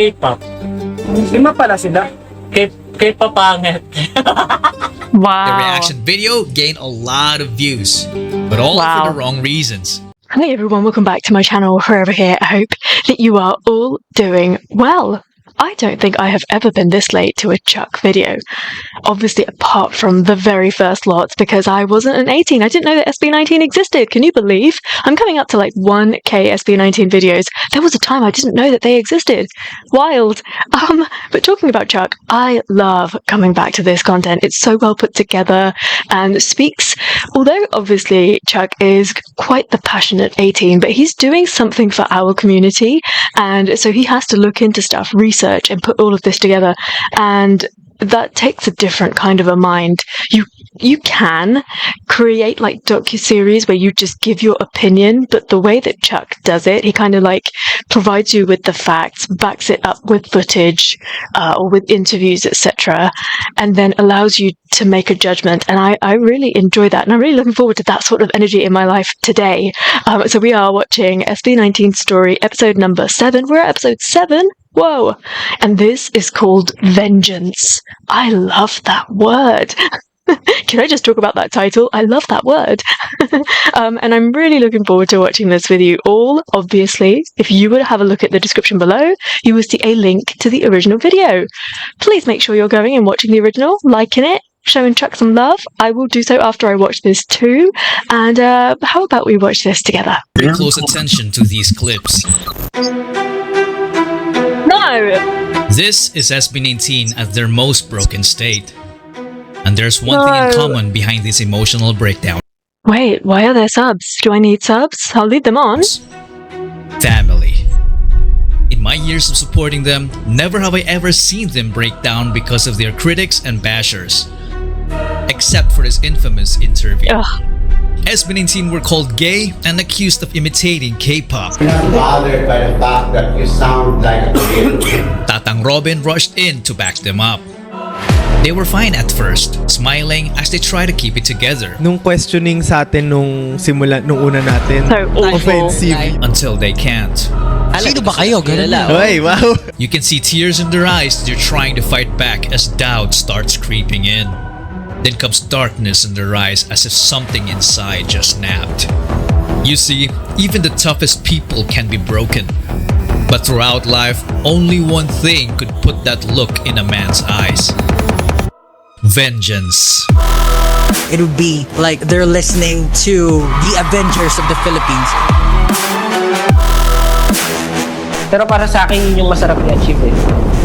K-pop. Lima pala sila. K-papangit. The Wow. reaction video gained a lot of views, but all Wow. for the wrong reasons. Hey everyone, welcome back to my channel, wherever here. I hope that you are all doing well. I don't think I have ever been this late to a Chuck video. Obviously, apart from the very first lots, because I wasn't an 18. I didn't know that SB19 existed. Can you believe? I'm coming up to like 1k SB19 videos. There was a time I didn't know that they existed. Wild. But talking about Chuck, I love coming back to this content. It's so well put together and speaks, although obviously Chuck is quite the passionate 18, but he's doing something for our community. And so he has to look into stuff, research, and put all of this together, and that takes a different kind of a mind. You can create like docuseries where you just give your opinion, but the way that Chuck does it, he kind of like provides you with the facts, backs it up with footage or with interviews, etc., and then allows you to make a judgment. And I really enjoy that, and I'm really looking forward to that sort of energy in my life today. So we are watching SB19 Story, episode number 7. We're at episode 7. Whoa! And this is called Vengeance. I love that word. Can I just talk about that title? I love that word. And I'm really looking forward to watching this with you all. Obviously, if you were to have a look at the description below, you will see a link to the original video. Please make sure you're going and watching the original, liking it, showing Chuck some love. I will do so after I watch this too. And how about we watch this together? Pay close attention to these clips. No! This is SB19 at their most broken state. And there's one thing in common behind this emotional breakdown. Wait, why are there subs? Do I need subs? I'll leave them on. Family. In my years of supporting them, never have I ever seen them break down because of their critics and bashers. Except for this infamous interview. Ugh. SB19 were called gay and accused of imitating K-pop. I'm not bothered by the fact that you sound like a kid. Tatang Robin rushed in to back them up. They were fine at first, smiling as they try to keep it together. Nung questioning sa atin nung una natin, So awful. offensive. Until they can't. Sino ba kayo? Ganun lang. Ay, wow. You can see tears in their eyes as they're trying to fight back as doubt starts creeping in. Then comes darkness in their eyes as if something inside just snapped. You see, even the toughest people can be broken. But throughout life, only one thing could put that look in a man's eyes. Vengeance. It would be like they're listening to the Avengers of the Philippines. Pero para sa akin yun yung masarap i-achieve eh.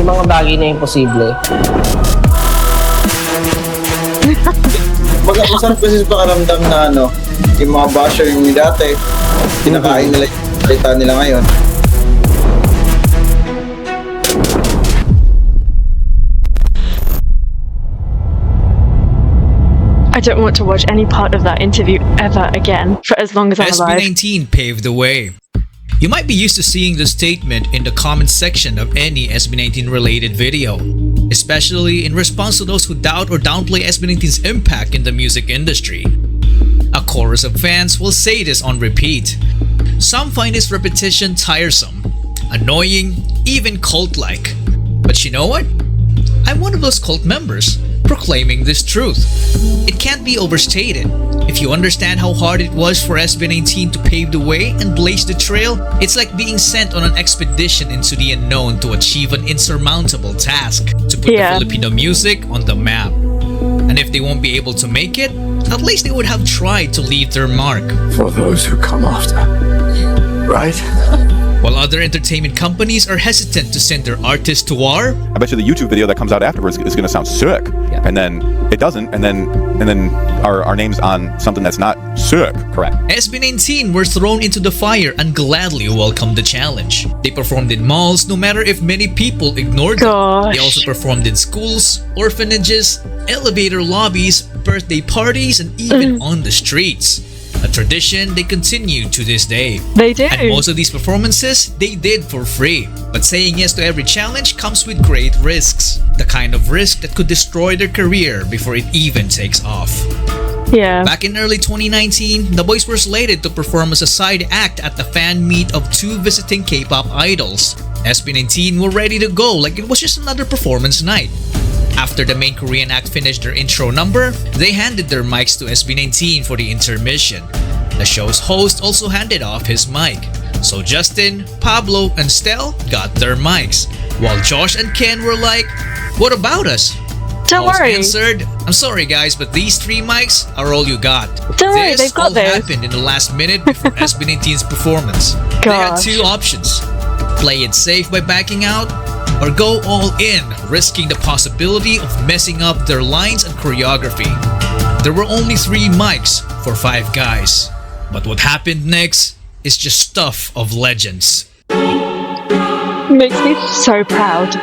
Yung mga bagay na imposible. Masarap kasi sa pakaramdam na yung mga basher yung dati, kinakain nila yung salita nila ngayon. I don't want to watch any part of that interview ever again for as long as I'm alive. SB19 paved the way. You might be used to seeing the statement in the comment section of any SB19 related video, especially in response to those who doubt or downplay SB19's impact in the music industry. A chorus of fans will say this on repeat. Some find this repetition tiresome, annoying, even cult-like. But you know what? I'm one of those cult members, proclaiming this truth. It can't be overstated. If you understand how hard it was for SB19 to pave the way and blaze the trail, it's like being sent on an expedition into the unknown to achieve an insurmountable task, to put the Filipino music on the map. And if they won't be able to make it, at least they would have tried to leave their mark. For those who come after, right? While other entertainment companies are hesitant to send their artists to war, I bet you the YouTube video that comes out afterwards is going to sound sick, and then it doesn't, and then our name's on something that's not sick. Correct. SB19 were thrown into the fire and gladly welcomed the challenge. They performed in malls no matter if many people ignored them. They also performed in schools, orphanages, elevator lobbies, birthday parties, and even on the streets. A tradition they continue to this day. They do. And most of these performances, they did for free. But saying yes to every challenge comes with great risks. The kind of risk that could destroy their career before it even takes off. Yeah. Back in early 2019, the boys were slated to perform as a side act at the fan meet of two visiting K-pop idols. SB19 were ready to go like it was just another performance night. After the main Korean act finished their intro number, they handed their mics to SB19 for the intermission. The show's host also handed off his mic. So Justin, Pablo, and Stel got their mics, while Josh and Ken were like, "What about us?" Don't Host worry. answered, "I'm sorry guys, but these 3 mics are all you got." Don't worry, This they've got all those. happened in the last minute before SB19's performance. They had Gosh. 2 options. Play it safe by backing out, or go all in, risking the possibility of messing up their lines and choreography. There were only 3 mics for 5 guys. But what happened next is just stuff of legends. Makes me so proud.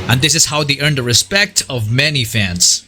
And this is how they earned the respect of many fans.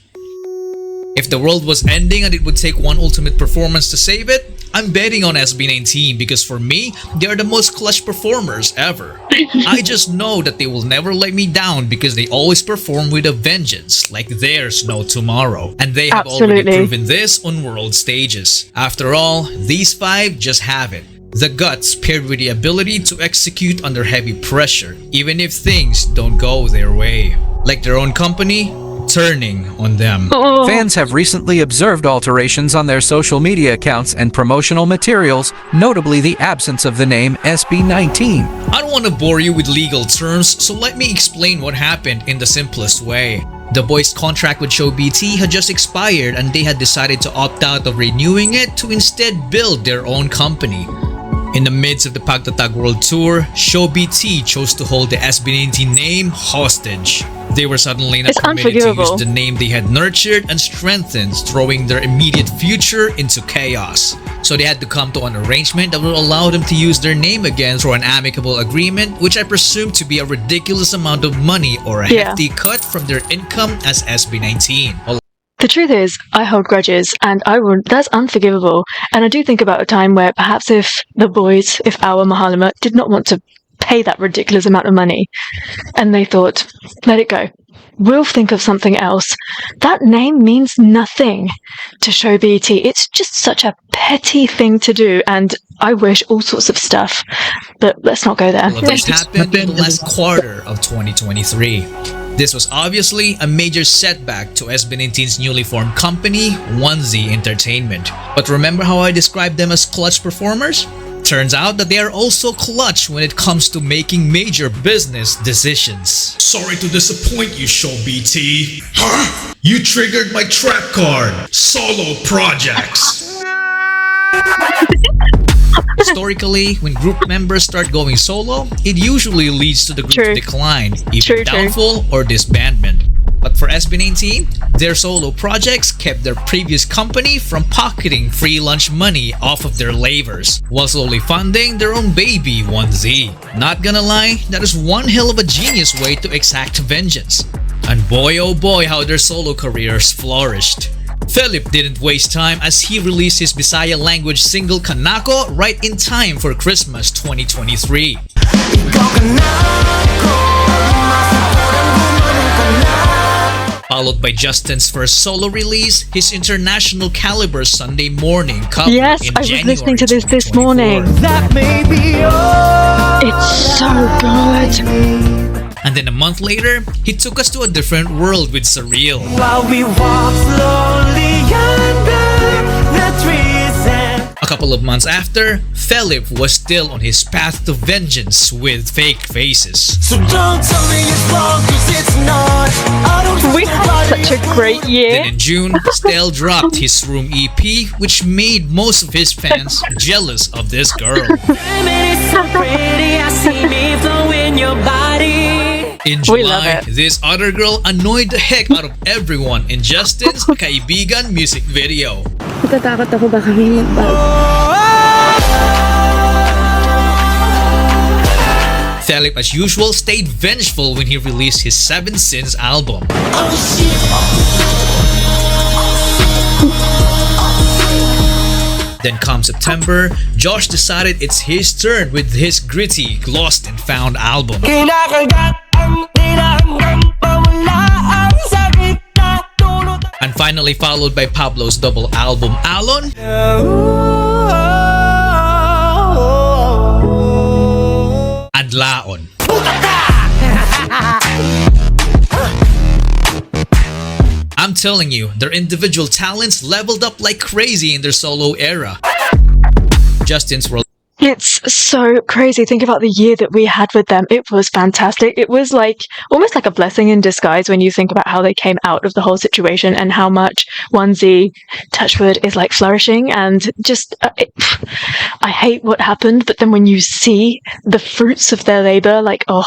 If the world was ending and it would take one ultimate performance to save it, I'm betting on SB19 because for me, they are the most clutch performers ever. I just know that they will never let me down because they always perform with a vengeance, like there's no tomorrow. And they have already Absolutely. proven this on world stages. After all, these 5 just have it. The guts paired with the ability to execute under heavy pressure, even if things don't go their way. Like their own company, turning on them. Oh, Fans have recently observed alterations on their social media accounts and promotional materials, notably the absence of the name SB19. I don't want to bore you with legal terms, so let me explain what happened in the simplest way. The boys' contract with Show BT had just expired and they had decided to opt out of renewing it to instead build their own company. In the midst of the Pagtatag World Tour, Show BT chose to hold the SB19 name hostage. They were suddenly not It's permitted to use unforgivable. the name they had nurtured and strengthened, throwing their immediate future into chaos. So they had to come to an arrangement that would allow them to use their name again through an amicable agreement, which I presume to be a ridiculous amount of money or a Yeah. hefty cut from their income as SB19. the truth is, I hold grudges, and that's unforgivable. And I do think about a time where perhaps if our Mahalima did not want to pay that ridiculous amount of money, and they thought, let it go. We'll think of something else. That name means nothing to Show BT. It's just such a petty thing to do, and I wish all sorts of stuff. But let's not go there. All of this happened in the last quarter of 2023. This was obviously a major setback to SB19's newly formed company, Onesie Entertainment. But remember how I described them as clutch performers? Turns out that they are also clutch when it comes to making major business decisions. Sorry to disappoint you, Show BT. Huh? You triggered my trap card. Solo projects. Historically, when group members start going solo, it usually leads to the group's True. decline, either True. downfall or disbandment. But for SB19, their solo projects kept their previous company from pocketing free lunch money off of their labors, while slowly funding their own baby, Onesie. Not gonna lie, that is one hell of a genius way to exact vengeance. And boy oh boy how their solo careers flourished. Philip didn't waste time as he released his Bisaya language single Kanako right in time for Christmas 2023. Followed by Justin's first solo release, his international caliber Sunday Morning cover Yes, in I was January listening to this 2024. morning. It's so good. And then a month later, he took us to a different world with Surreal. While we walk slowly under the trees and A couple of months after, Philip was still on his path to vengeance with Fake Faces. so don't tell me it's wrong, 'cause it's not. I don't We had such a great year. Then in June, Stel dropped his Room EP, which made most of his fans jealous of this girl. It's so pretty, I see me flow in your body. In We love July, it. this other girl annoyed the heck out of everyone in Justin's Kaibigan music video. Natatakot ako baka may magbago. Philip, as usual, stayed vengeful when he released his Seven Sins album. Then come September, Josh decided it's his turn with his gritty Lost and Found album. And finally followed by Pablo's double album Alon and Laon. I'm telling you, their individual talents leveled up like crazy in their solo era. Justin's were It's so crazy. Think about the year that we had with them. It was fantastic. It was like almost like a blessing in disguise when you think about how they came out of the whole situation and how much 1Z Touchwood is like flourishing. And just, I hate what happened, but then when you see the fruits of their labor, like, oh.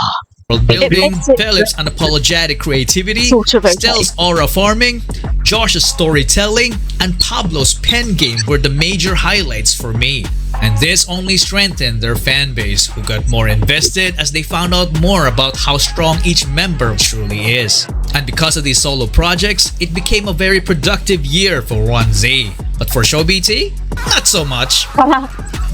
building, Philip's unapologetic creativity, Sort of okay. Stel's aura farming, Josh's storytelling, and Pablo's pen game were the major highlights for me. And this only strengthened their fan base, who got more invested as they found out more about how strong each member truly is. And because of these solo projects, it became a very productive year for 1Z. But for Show BT, not so much.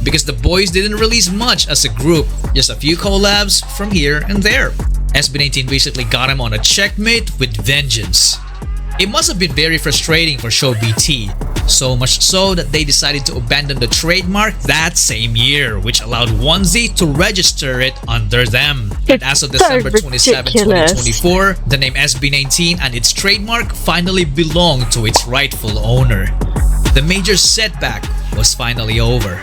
Because the boys didn't release much as a group, just a few collabs from here and there. SB19 basically got him on a checkmate with vengeance. It must have been very frustrating for Show BT, so much so that they decided to abandon the trademark that same year, which allowed 1Z to register it under them. And as of December 27, 2024, the name SB19 and its trademark finally belonged to its rightful owner. The major setback was finally over.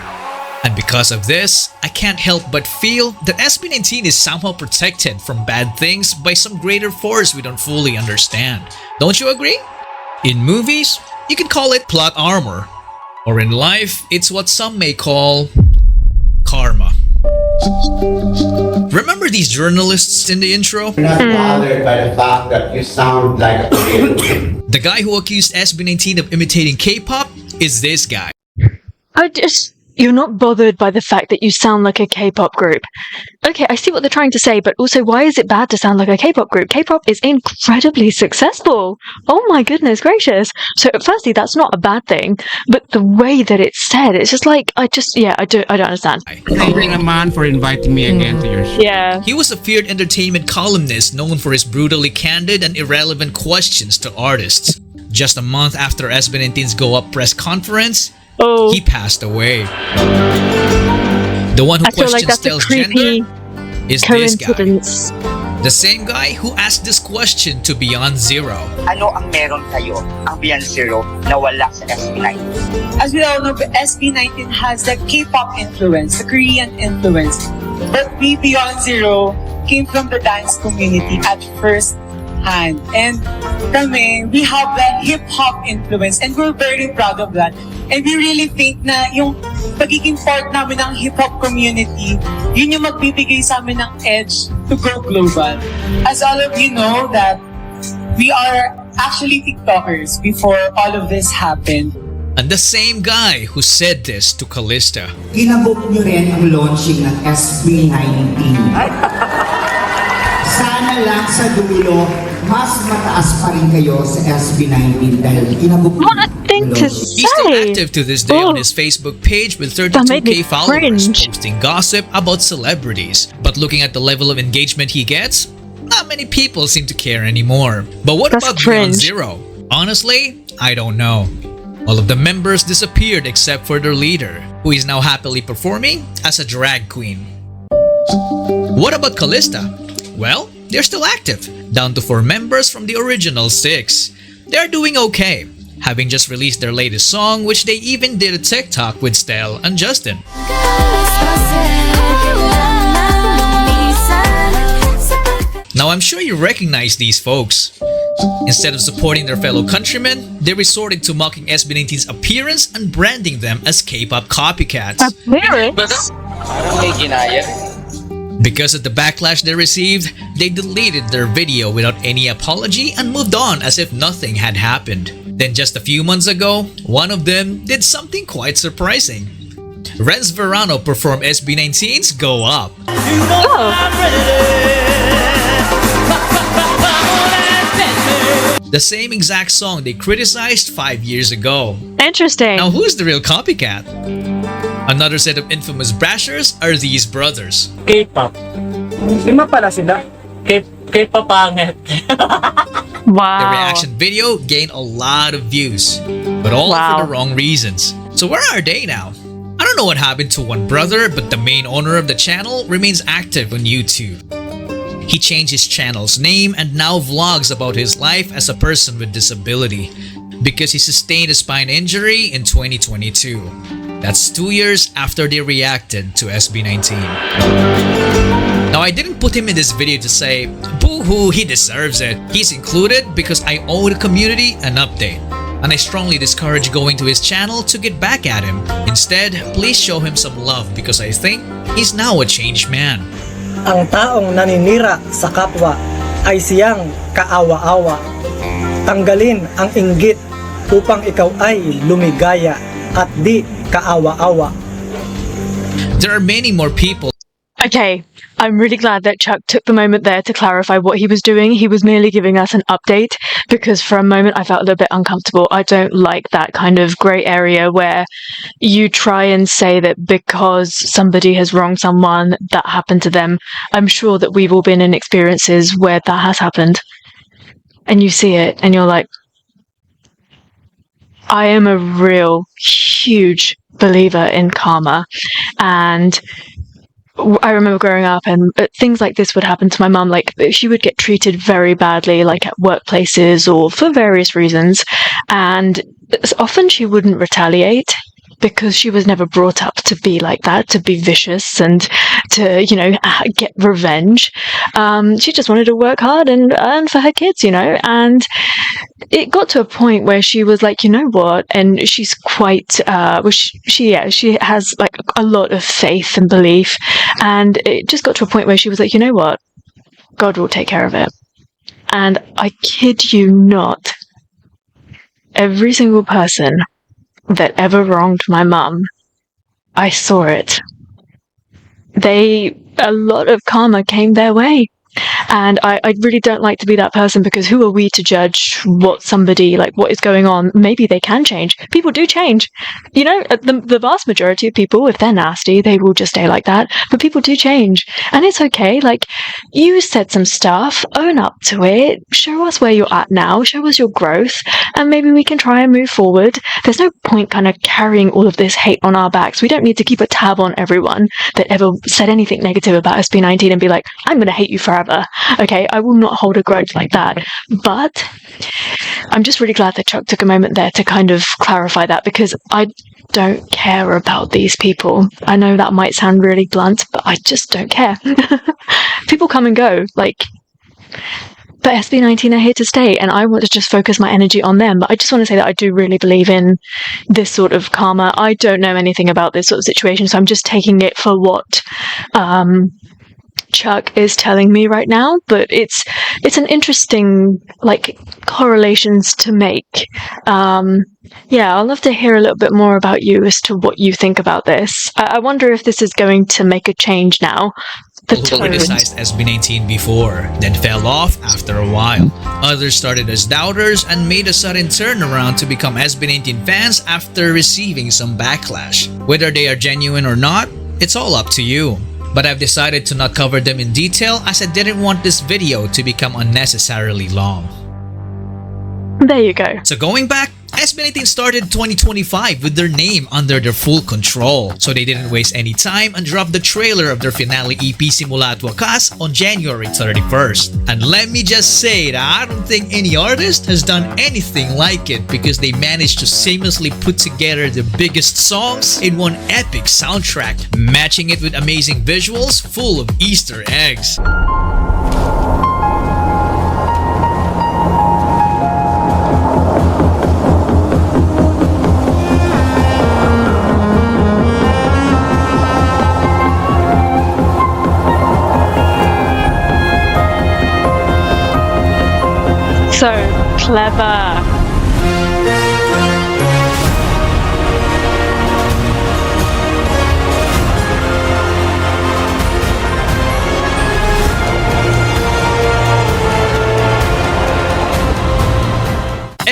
And because of this, I can't help but feel that SB19 is somehow protected from bad things by some greater force we don't fully understand. Don't you agree? In movies, you can call it plot armor. Or in life, it's what some may call karma. Remember these journalists in the intro? You're not bothered by the fact that you sound like a Korean. The guy who accused SB19 of imitating K-pop is this guy. You're not bothered by the fact that you sound like a K-pop group. Okay, I see what they're trying to say, but also why is it bad to sound like a K-pop group? K-pop is incredibly successful. Oh my goodness gracious. So firstly, that's not a bad thing, but the way that it's said, it's just like, I don't understand. Thank you naman for inviting me again to your show. Yeah. He was a feared entertainment columnist known for his brutally candid and irrelevant questions to artists. Just a month after SB19's Go Up press conference, he passed away. The one who questions Stel's gender is this guy. The same guy who asked this question to Beyond Zero. Ano ang meron kayo, ang Beyond Zero, na wala sa SB19? As we all know, SB19 has the K-pop influence, the Korean influence. But we, Beyond Zero, came from the dance community at first hand. And kami, we have that hip-hop influence and we're very proud of that. And we really think na yung pagiging part namin ng hip-hop community, yun yung magbibigay sa amin ng edge to go global. As all of you know that we are actually TikTokers before all of this happened. And the same guy who said this to Callista. Ginabok nyo rin ang launching ng SB19. Sana lang sa dulo, mas mataas pa rin kayo sa SB19 dahil ginabok nyo. He's still active to this day on his Facebook page with 32k followers, posting gossip about celebrities. But looking at the level of engagement he gets, not many people seem to care anymore. But what about Beyond Zero? Honestly, I don't know. All of the members disappeared except for their leader, who is now happily performing as a drag queen. What about Callista? Well, they're still active, down to 4 members from the original 6. They're doing okay, having just released their latest song, which they even did a TikTok with Stel and Justin. Now I'm sure you recognize these folks. Instead of supporting their fellow countrymen, they resorted to mocking SB19's appearance and branding them as K-pop copycats. Appearance? Because of the backlash they received, they deleted their video without any apology and moved on as if nothing had happened. Then just a few months ago, one of them did something quite surprising. Renz Verano performed SB19's Go Up. The same exact song they criticized 5 years ago. Interesting. Now who's the real copycat? Another set of infamous bashers are these brothers. K-pop. Lima pala sila. K-pop pangit. Wow. The reaction video gained a lot of views, but all for the wrong reasons. So where are they now? I don't know what happened to one brother, but the main owner of the channel remains active on YouTube. He changed his channel's name and now vlogs about his life as a person with disability because he sustained a spine injury in 2022. That's 2 years after they reacted to SB19. Now I didn't put him in this video to say, boo-hoo, he deserves it. He's included because I owe the community an update. And I strongly discourage going to his channel to get back at him. Instead, please show him some love because I think he's now a changed man. Ang taong naninira sa kapwa ay siyang kaawa-awa. Tanggalin ang inggit upang ikaw ay lumigaya at di kaawa-awa. There are many more people. Okay, I'm really glad that Chuck took the moment there to clarify what he was doing. He was merely giving us an update because for a moment I felt a little bit uncomfortable. I don't like that kind of grey area where you try and say that because somebody has wronged someone, that happened to them. I'm sure that we've all been in experiences where that has happened. And you see it and you're like, I am a real huge believer in karma. And I remember growing up and things like this would happen to my mum. Like she would get treated very badly, like at workplaces or for various reasons. And often she wouldn't retaliate because she was never brought up to be like that, to be vicious and to, you know, get revenge. She just wanted to work hard and earn for her kids, you know, and it got to a point where she was like, you know what? And she's quite, she has like a lot of faith and belief. And it just got to a point where she was like, you know what? God will take care of it. And I kid you not, every single person that ever wronged my mum, I saw it. A lot of karma came their way. And I really don't like to be that person because who are we to judge what somebody, like what is going on? Maybe they can change. People do change. You know, the vast majority of people, if they're nasty, they will just stay like that. But people do change. And it's okay. Like, you said some stuff, own up to it, show us where you're at now, show us your growth, and maybe we can try and move forward. There's no point kind of carrying all of this hate on our backs. We don't need to keep a tab on everyone that ever said anything negative about SB19 and be like, I'm going to hate you forever. Okay, I will not hold a grudge like that. But I'm just really glad that Chuck took a moment there to kind of clarify that because I don't care about these people. I know that might sound really blunt, but I just don't care. People come and go, like, but SB19 are here to stay and I want to just focus my energy on them. But I just want to say that I do really believe in this sort of karma. I don't know anything about this sort of situation, so I'm just taking it for what Chuck is telling me right now, but it's an interesting like correlations to make. Yeah, I'd love to hear a little bit more about you as to what you think about this. I wonder if this is going to make a change now. Who criticized SB19 before, then fell off after a while. Others started as doubters and made a sudden turnaround to become SB19 fans after receiving some backlash. Whether they are genuine or not, it's all up to you. But I've decided to not cover them in detail as I didn't want this video to become unnecessarily long. There you go. So going back, SB19 started 2025 with their name under their full control. So they didn't waste any time and dropped the trailer of their finale EP Simula at Wakas on January 31st. And let me just say that I don't think any artist has done anything like it because they managed to seamlessly put together the biggest songs in one epic soundtrack, matching it with amazing visuals full of Easter eggs. So clever.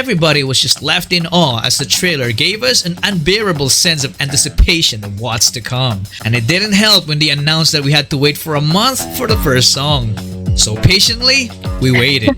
Everybody was just left in awe as the trailer gave us an unbearable sense of anticipation of what's to come. And it didn't help when they announced that we had to wait for a month for the first song. So patiently, we waited.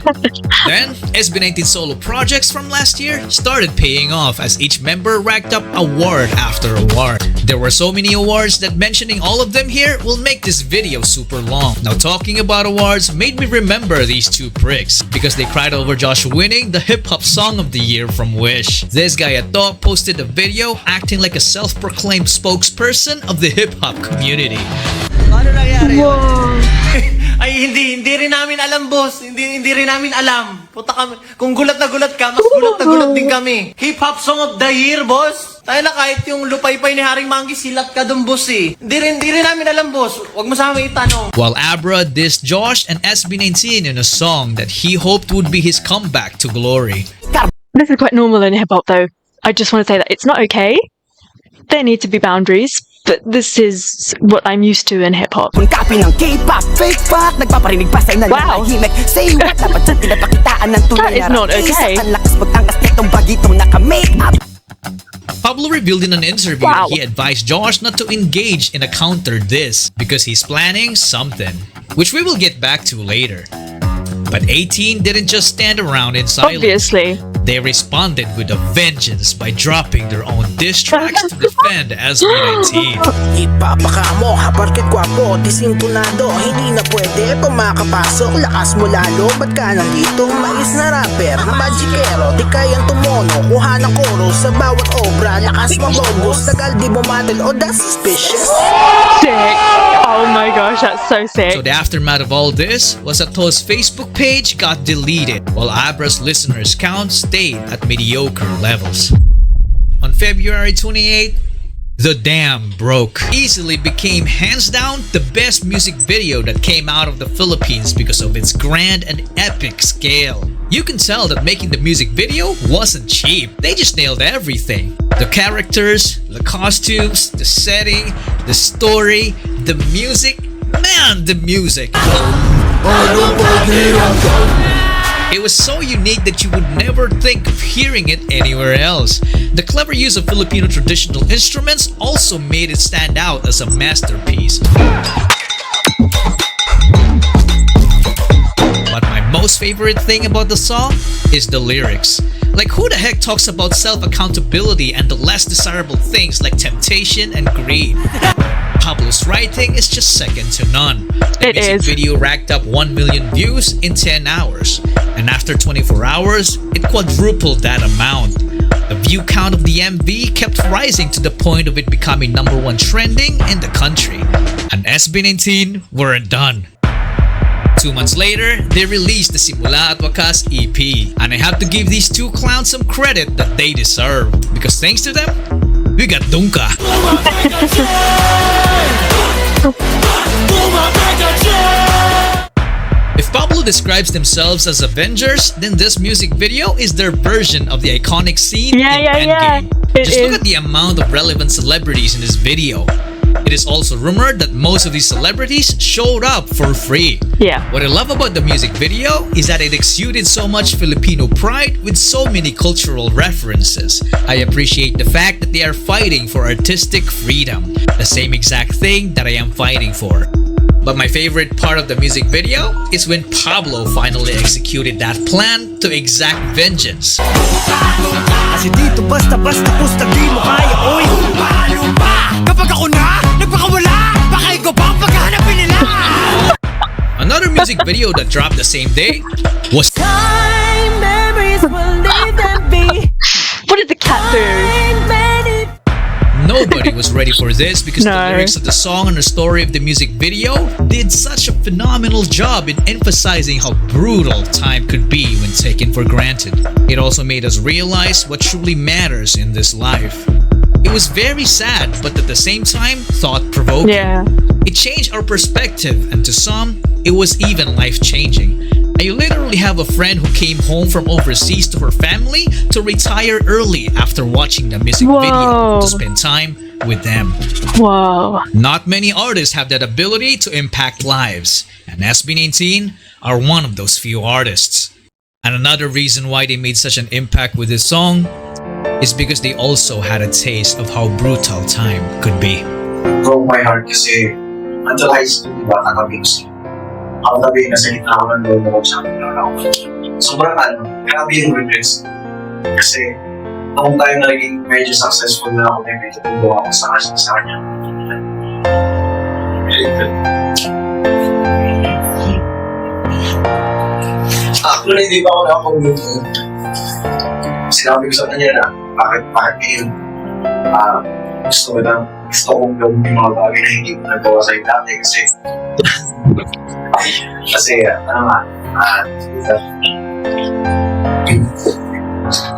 Then, SB19 solo projects from last year started paying off as each member racked up award after award. There were so many awards that mentioning all of them here will make this video super long. Now talking about awards made me remember these two pricks because they cried over Josh winning the Hip Hop Song of the Year from Wish. This guy at top posted a video acting like a self-proclaimed spokesperson of the hip hop community. Ano nangyari? Ay, hindi rin namin alam, boss. Hindi rin namin alam. Puta kami. Kung gulat na gulat ka, mas gulat na gulat din kami. Hip-Hop Song of the Year, boss. Tayo na kahit yung lupay-pay ni Haring Manggi, silat ka dun, boss eh. Hindi rin namin alam, boss. Huwag mo sa amin itanong. While Abra dissed Josh and SB19 in a song that he hoped would be his comeback to glory. This is quite normal in hip-hop though. I just want to say that it's not okay. There need to be boundaries. But this is what I'm used to in hip-hop. Wow! That is not okay. Pablo revealed in an interview that he advised Josh not to engage in a counter diss because he's planning something, which we will get back to later. But 18 didn't just stand around in silence. Obviously. They responded with a vengeance by dropping their own diss tracks to defend SB19. Ipapaka mo, haparkit kwapo, disintunado, hindi na pwede pa makapasok, lakas mo lalo, ba't ka nandito? Mais na rapper, magikero, di kayang tumono, kuha ng koro sa bawat obra, lakas mo bogus, tagal di mo model, oh that's suspicious. Sick! Oh my gosh, that's so sick. So the aftermath of all this was that To's Facebook page got deleted, while Abra's listeners count stayed at mediocre levels. On February 28, The Dam broke. Easily became hands down the best music video that came out of the Philippines because of its grand and epic scale. You can tell that making the music video wasn't cheap. They just nailed everything. The characters, the costumes, the setting, the story, the music. Man, the music. It was so unique that you would never think of hearing it anywhere else. The clever use of Filipino traditional instruments also made it stand out as a masterpiece. But my most favorite thing about the song is the lyrics. Like, who the heck talks about self-accountability and the less desirable things like temptation and greed? Pablo's writing is just second to none. The music video racked up 1 million views in 10 hours. And after 24 hours, it quadrupled that amount. The view count of the MV kept rising to the point of it becoming #1 trending in the country. And SB19 weren't done. 2 months later, they released the Simula at Wakas EP. And I have to give these two clowns some credit that they deserve. Because thanks to them, we got Duna. If Pablo describes themselves as Avengers, then this music video is their version of the iconic scene in Endgame. Just look at the amount of relevant celebrities in this video. It is also rumored that most of these celebrities showed up for free. Yeah. What I love about the music video is that it exuded so much Filipino pride with so many cultural references. I appreciate the fact that they are fighting for artistic freedom, the same exact thing that I am fighting for. But my favorite part of the music video is when Pablo finally executed that plan to exact vengeance. Kasi dito basta-basta pusta di mo kaya, oy! Kapag ako na, nagpakawala, baka ikaw pa ang paghahanapin nila! Another music video that dropped the same day was Time memories will live and be. What did the cat do? Nobody was ready for this because the lyrics of the song and the story of the music video did such a phenomenal job in emphasizing how brutal time could be when taken for granted. It also made us realize what truly matters in this life. It was very sad, but at the same time, thought-provoking. Yeah. It changed our perspective, and to some, it was even life-changing. I literally have a friend who came home from overseas to her family to retire early after watching the music video to spend time with them. Whoa. Not many artists have that ability to impact lives, and SB19 are one of those few artists. And another reason why they made such an impact with this song is because they also had a taste of how brutal time could be. Broke my heart kasi until high school, diba, nakabinus. Ako tabi, nasa gitna ako ng lolo ko sa akin ako. Sobrang grabe yung regrets. Kasi, noong time na naging medyo successful na ako, may medyo tubo ako sa kanya. Actually, hindi pa ako nakakonvince. Sinabi ko sa kanya na, bakit ngayon? Gusto kong gawin yung mga bagay na hindi ko nagawa sa'yo dati kasi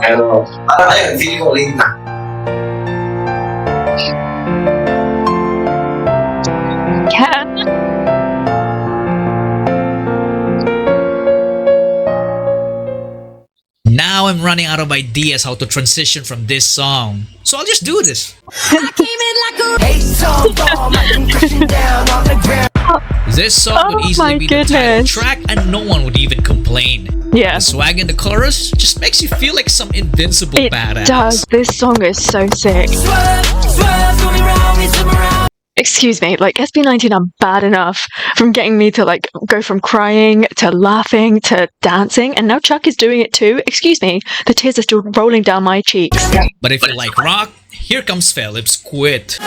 pero parang ayun, feeling ko late na. Now I'm running out of ideas how to transition from this song, so I'll just do this. This song would easily be the title track and no one would even complain. Yeah. The swag in the chorus just makes you feel like some invincible badass. It does. This song is so sick. Excuse me, like SB19 are bad enough from getting me to like go from crying to laughing to dancing, and now Chuck is doing it too. Excuse me, the tears are still rolling down my cheeks. But if you like rock, here comes Philip's Quit.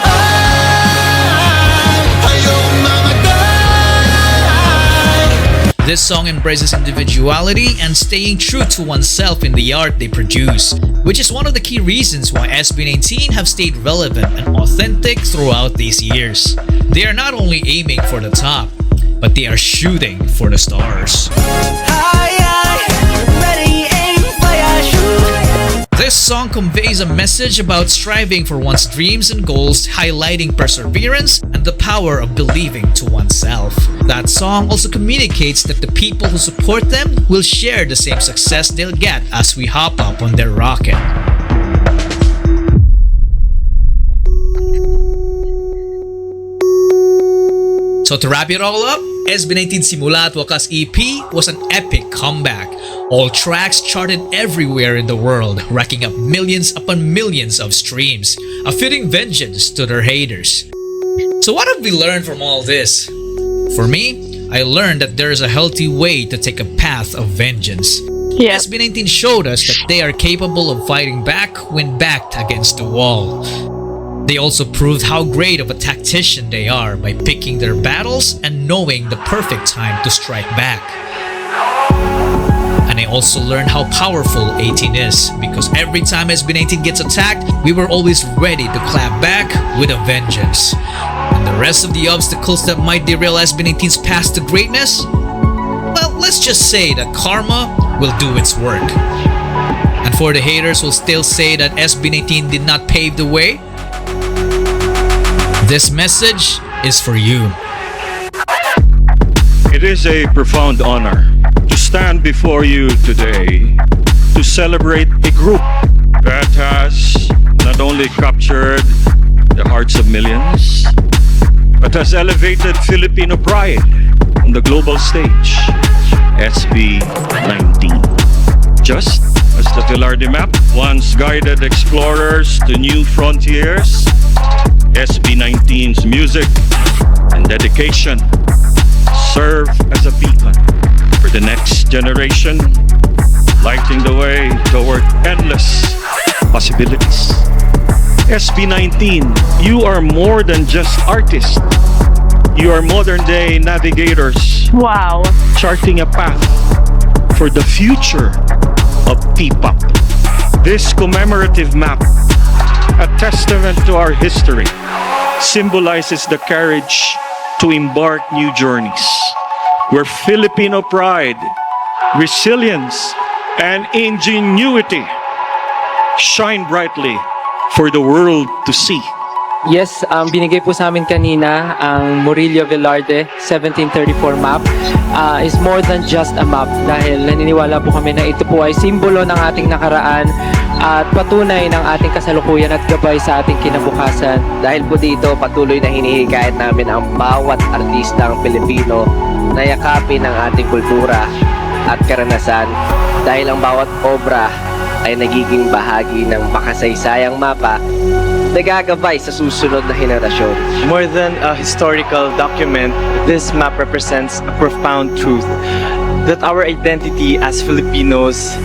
This song embraces individuality and staying true to oneself in the art they produce, which is one of the key reasons why SB19 have stayed relevant and authentic throughout these years. They are not only aiming for the top, but they are shooting for the stars. This song conveys a message about striving for one's dreams and goals, highlighting perseverance and the power of believing to oneself. That song also communicates that the people who support them will share the same success they'll get as we hop up on their rocket. So to wrap it all up, SB19 Simula at Wakas EP was an epic comeback. All tracks charted everywhere in the world, racking up millions upon millions of streams, a fitting vengeance to their haters. So what have we learned from all this? For me, I learned that there is a healthy way to take a path of vengeance. Yeah. SB19 showed us that they are capable of fighting back when backed against the wall. They also proved how great of a tactician they are by picking their battles and knowing the perfect time to strike back. And I also learned how powerful 18 is, because every time SB19 gets attacked, we were always ready to clap back with a vengeance. And the rest of the obstacles that might derail SB19's path to greatness? Well, let's just say that karma will do its work. And for the haters who still say that SB19 did not pave the way, this message is for you. It is a profound honor to stand before you today to celebrate a group that has not only captured the hearts of millions, but has elevated Filipino pride on the global stage, SB19. Just as the Velarde map once guided explorers to new frontiers, SB19's music and dedication serve as a beacon for the next generation, lighting the way toward endless possibilities. SB19, you are more than just artists. You are modern-day navigators. Wow. Charting a path for the future of P-pop. This commemorative map, a testament to our history, symbolizes the courage to embark new journeys, where Filipino pride, resilience, and ingenuity shine brightly for the world to see. Yes, binigay po sa amin kanina ang Murillo Velarde 1734 map is more than just a map, dahil naniniwala po kami na ito po ay simbolo ng ating nakaraan at patunay ng ating kasalukuyan at gabay sa ating kinabukasan. Dahil po dito patuloy na hinihikayat namin ang bawat artistang Pilipino na yakapin ang ating kultura at karanasan Dahil ang bawat obra ay nagiging bahagi ng makasaysayang mapa na gagabay sa susunod na henerasyon. More than a historical document, this map represents a profound truth that our identity as Filipinos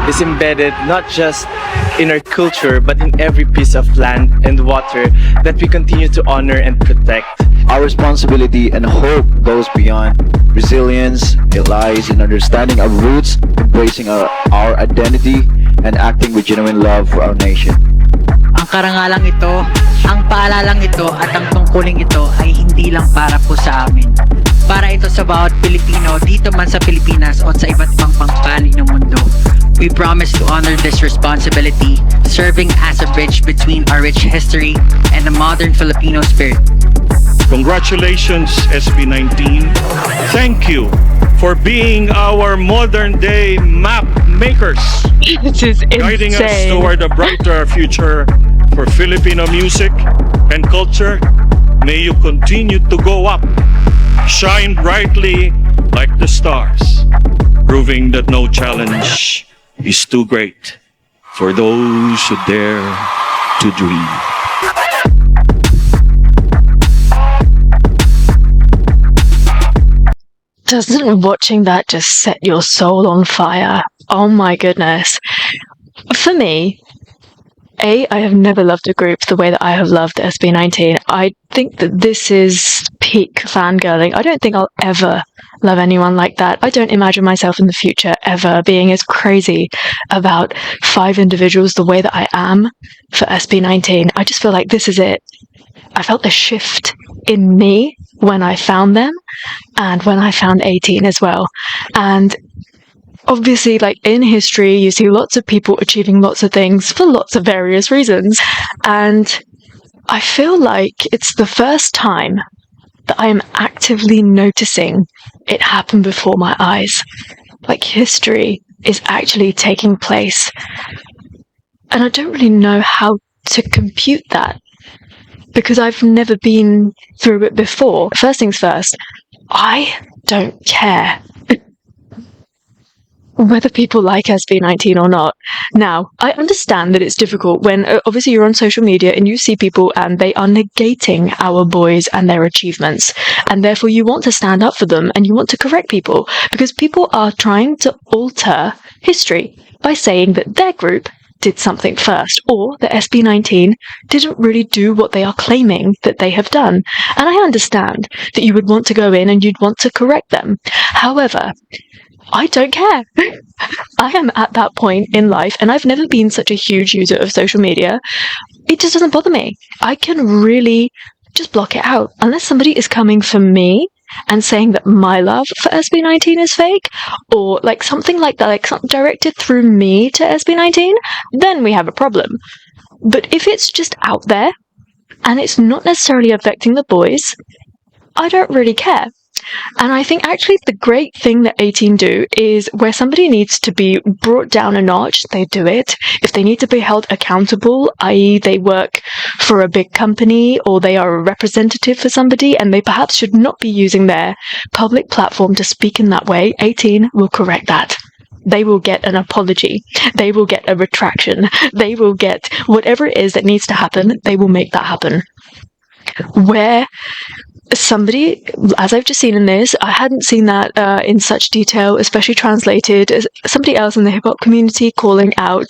is embedded not just in our culture but in every piece of land and water that we continue to honor and protect. Our responsibility and hope goes beyond resilience. It lies in understanding our roots, embracing our identity, and acting with genuine love for our nation. Ang karangalang ito, ang paalalang ito at ang tungkuling ito ay hindi lang para po sa amin. Para ito sa bawat Pilipino dito man sa Pilipinas o sa iba't ibang pampaling ng mundo. We promise to honor this responsibility, serving as a bridge between our rich history and the modern Filipino spirit. Congratulations, SB19. Thank you for being our modern-day map makers. This is guiding us insane. toward a brighter future for Filipino music and culture. May you continue to go up, shine brightly like the stars, proving that no challenge is too great for those who dare to dream. Doesn't watching that just set your soul on fire? Oh my goodness. For me, I have never loved a group the way that I have loved SB19. I think that this is peak fangirling. I don't think I'll ever love anyone like that. I don't imagine myself in the future ever being as crazy about 5 individuals the way that I am for SB19. I just feel like this is it. I felt a shift in me when I found them and when I found 18 as well. And obviously, like in history, you see lots of people achieving lots of things for lots of various reasons. And I feel like it's the first time that I am actively noticing it happen before my eyes. Like history is actually taking place. And I don't really know how to compute that, because I've never been through it before. First things first, I don't care whether people like SB19 or not. Now, I understand that it's difficult when obviously you're on social media and you see people and they are negating our boys and their achievements, and therefore you want to stand up for them and you want to correct people because people are trying to alter history by saying that their group did something first, or that SB19 didn't really do what they are claiming that they have done. And I understand that you would want to go in and you'd want to correct them. However, I don't care. I am at that point in life, and I've never been such a huge user of social media. It just doesn't bother me. I can really just block it out. Unless somebody is coming for me and saying that my love for SB19 is fake, or like something like that, like something directed through me to SB19, then we have a problem. But if it's just out there, and it's not necessarily affecting the boys, I don't really care. And I think actually the great thing that 18 do is where somebody needs to be brought down a notch, they do it. If they need to be held accountable, i.e. they work for a big company or they are a representative for somebody and they perhaps should not be using their public platform to speak in that way, 18 will correct that. They will get an apology. They will get a retraction. They will get whatever it is that needs to happen, they will make that happen. Where somebody, as I've just seen in this, I hadn't seen that in such detail, especially translated, as somebody else in the hip-hop community calling out,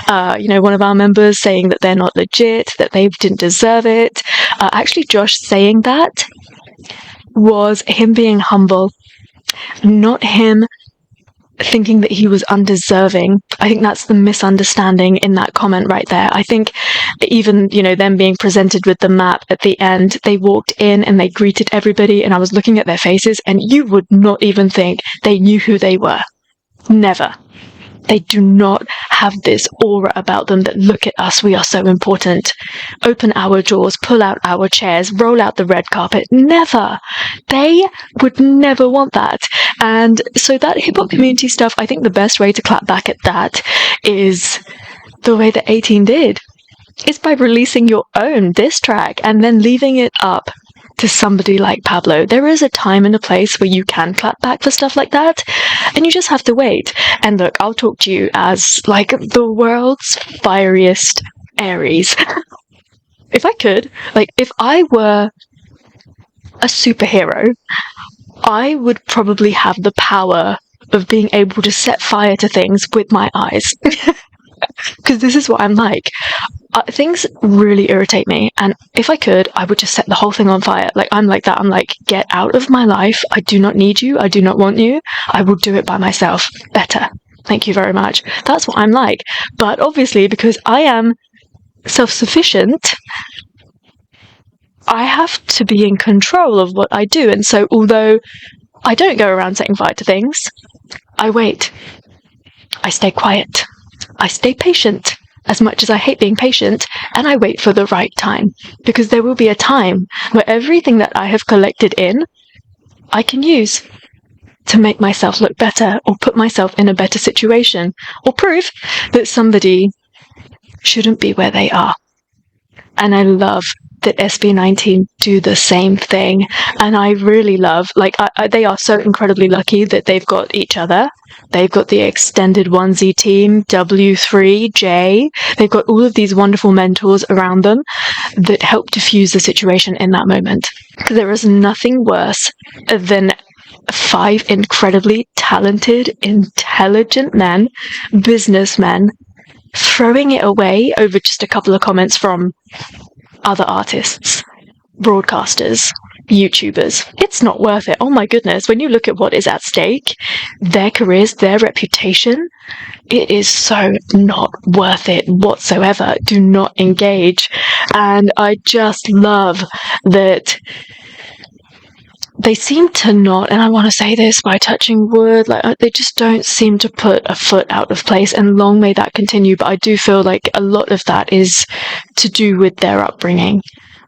one of our members saying that they're not legit, that they didn't deserve it. Actually, Josh saying that was him being humble, not him thinking that he was undeserving. I think that's the misunderstanding in that comment right there. I think even, them being presented with the map at the end, they walked in and they greeted everybody and I was looking at their faces and you would not even think they knew who they were. Never. They do not have this aura about them that look at us, we are so important. Open our doors, pull out our chairs, roll out the red carpet. Never. They would never want that. And so that hip-hop community stuff, I think the best way to clap back at that is the way that 18 did. It's by releasing your own diss track and then leaving it up to somebody like Pablo. There is a time and a place where you can clap back for stuff like that, and you just have to wait. And look, I'll talk to you as like the world's fieriest Aries. If I could, like, if I were a superhero, I would probably have the power of being able to set fire to things with my eyes. Because this is what I'm like. Things really irritate me, and if I could, I would just set the whole thing on fire. Like, I'm like that. I'm like, get out of my life. I do not need you. I do not want you. I will do it by myself. Better. Thank you very much. That's what I'm like. But obviously, because I am self-sufficient, I have to be in control of what I do. And so, although I don't go around setting fire to things, I wait. I stay quiet. I stay patient, as much as I hate being patient, and I wait for the right time. Because there will be a time where everything that I have collected in, I can use to make myself look better, or put myself in a better situation, or prove that somebody shouldn't be where they are. And I love that SB19 do the same thing. And I really love, like, they are so incredibly lucky that they've got each other. They've got the extended onesie team, W3J. They've got all of these wonderful mentors around them that help diffuse the situation in that moment. Because there is nothing worse than 5 incredibly talented, intelligent men, businessmen, throwing it away over just a couple of comments from other artists, broadcasters, YouTubers. It's not worth it. Oh my goodness, when you look at what is at stake, their careers, their reputation, it is so not worth it whatsoever. Do not engage. And I just love that they seem to not, and I want to say this by touching wood, like, they just don't seem to put a foot out of place, and long may that continue. But I do feel like a lot of that is to do with their upbringing,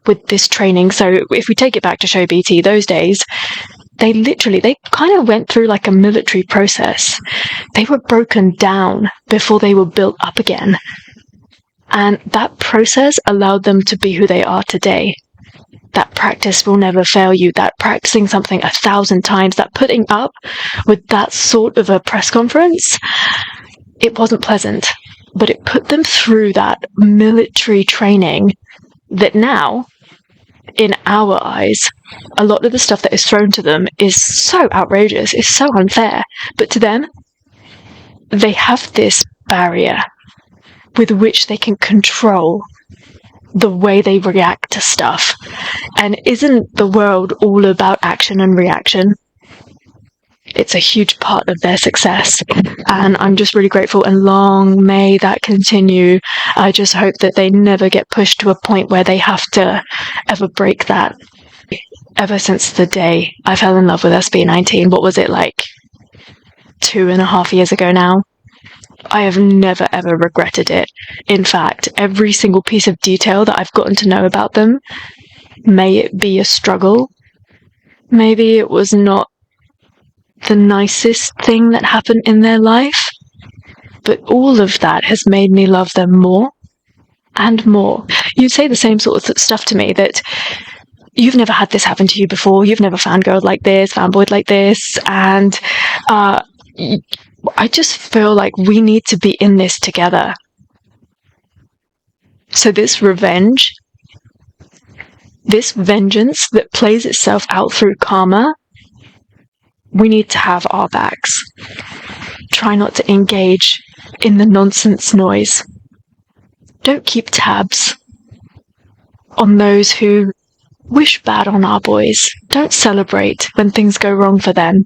with this training. So if we take it back to Show BT, those days, they kind of went through like a military process. They were broken down before they were built up again. And that process allowed them to be who they are today. That practice will never fail you. That practicing something 1,000 times, that putting up with that sort of a press conference, it wasn't pleasant, but it put them through that military training that now, in our eyes, a lot of the stuff that is thrown to them is so outrageous, is so unfair. But to them, they have this barrier with which they can control the way they react to stuff. And isn't the world all about action and reaction? It's a huge part of their success. And I'm just really grateful, and long may that continue. I just hope that they never get pushed to a point where they have to ever break that. Ever since the day I fell in love with SB19, what was it, like 2.5 years ago now? I have never ever regretted it. In fact, every single piece of detail that I've gotten to know about them, may it be a struggle, maybe it was not the nicest thing that happened in their life, but all of that has made me love them more and more. You'd say the same sort of stuff to me, that you've never had this happen to you before, you've never fangirled like this, fanboyed like this, and I just feel like we need to be in this together. So this revenge, this vengeance that plays itself out through karma, we need to have our backs. Try not to engage in the nonsense noise. Don't keep tabs on those who wish bad on our boys. Don't celebrate when things go wrong for them.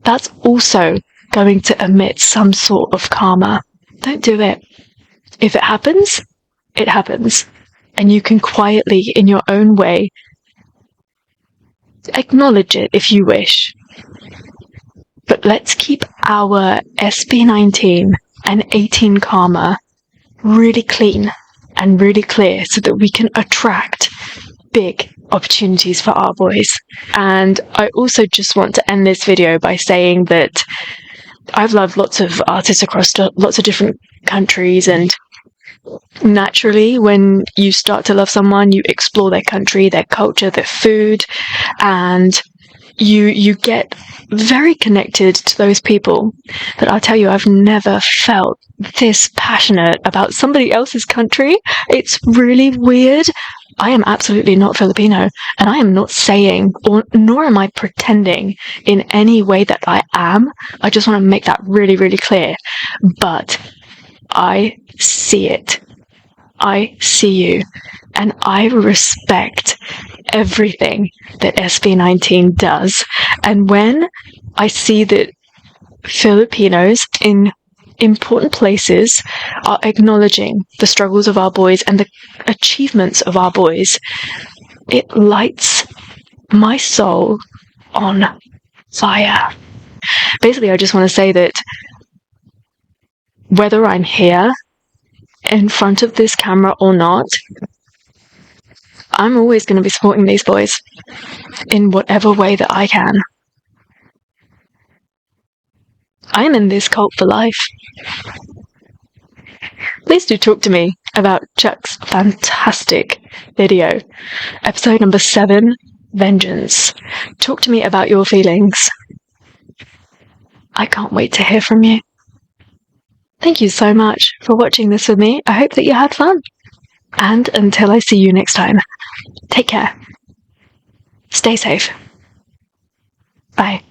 That's also going to emit some sort of karma. Don't do it. If it happens, it happens. And you can quietly, in your own way, acknowledge it if you wish. But let's keep our SB19 and 18 karma really clean and really clear so that we can attract big opportunities for our boys. And I also just want to end this video by saying that I've loved lots of artists across lots of different countries, and Naturally, when you start to love someone, you explore their country, their culture, their food, and you get very connected to those people. But I'll tell you, I've never felt this passionate about somebody else's country. It's really weird. I am absolutely not Filipino, and I am not saying, nor am I pretending in any way that I am. I just want to make that really, really clear. But I see it. I see you, and I respect everything that SB19 does. And when I see that Filipinos in important places are acknowledging the struggles of our boys and the achievements of our boys, it lights my soul on fire. Basically, I just want to say that whether I'm here in front of this camera or not, I'm always going to be supporting these boys in whatever way that I can. I am in this cult for life. Please do talk to me about Chuck's fantastic video. Episode number 7, Vengeance. Talk to me about your feelings. I can't wait to hear from you. Thank you so much for watching this with me. I hope that you had fun. And until I see you next time, take care. Stay safe. Bye.